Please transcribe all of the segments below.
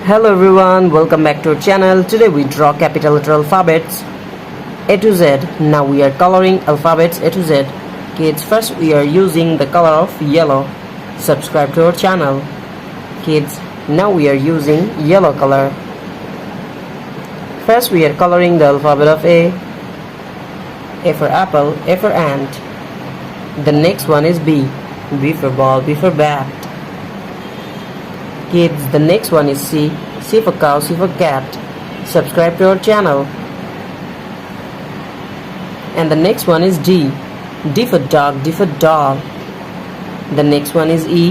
Hello everyone, welcome back to our channel. Today we draw capital letter alphabets A to Z. Now we are coloring alphabets A to Z. Kids, first we are using the color of yellow. Subscribe to our channel. Kids, now we are using yellow color. First we are coloring the alphabet of A. A for apple, A for ant. The next one is B. B for ball, B for bat. Kids, the next one is C. C for cow, C for cat. Subscribe to our channel. And the next one is D. D for dog, D for doll. The next one is E.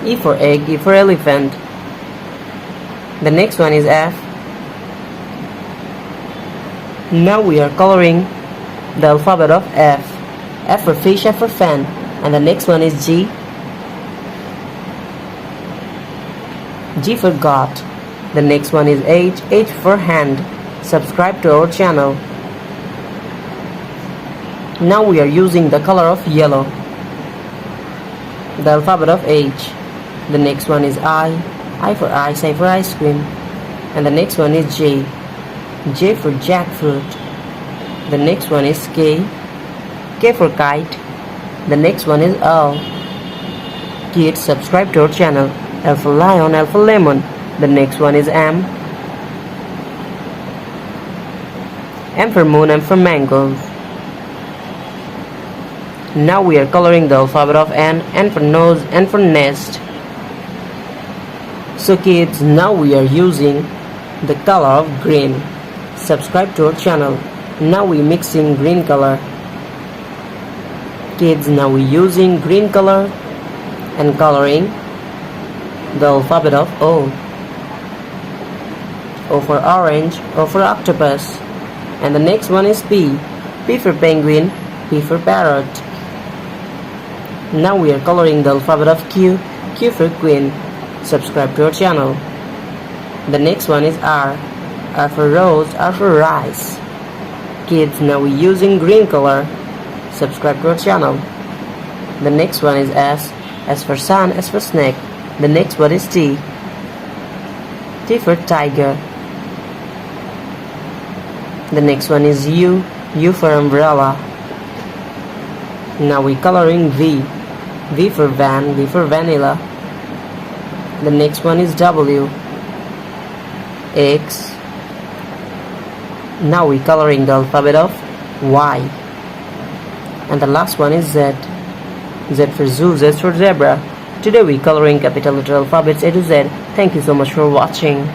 E for egg, E for elephant. The next one is F. Now we are coloring the alphabet of F. F for fish, F for fan. And the next one is G. G for God. The next one is H. H for hand. Subscribe to our channel. Now we are using the color of yellow. The alphabet of H. The next one is I. I for ice, I for ice cream. And the next one is J. J for jackfruit. The next one is K. K for kite. The next one is L. Kids, subscribe to our channel. L for lion, L for lemon. The next one is M. M for moon, M for mangoes. Now we are coloring the alphabet of N. N for nose, N for nest. So kids, now we are using the color of green. Subscribe to our channel. Now we mixing green color. Kids, now we using green color and coloring the alphabet of O. O for orange, O for octopus. And the next one is P. P for penguin, P for parrot. Now we are coloring the alphabet of Q. Q for queen. Subscribe to our channel. The next one is R. R for rose, R for rice. Kids, now we're using green color. Subscribe to our channel. The next one is S. S for sun, S for snake. The next one is T. T for tiger. The next one is U. U for umbrella. Now we're coloring V. V for van, V for vanilla. The next one is W. X. Now we're coloring the alphabet of Y. And the last one is Z. Z for zoo, Z for zebra. Today we're coloring capital letter alphabets A to Z. Thank you so much for watching.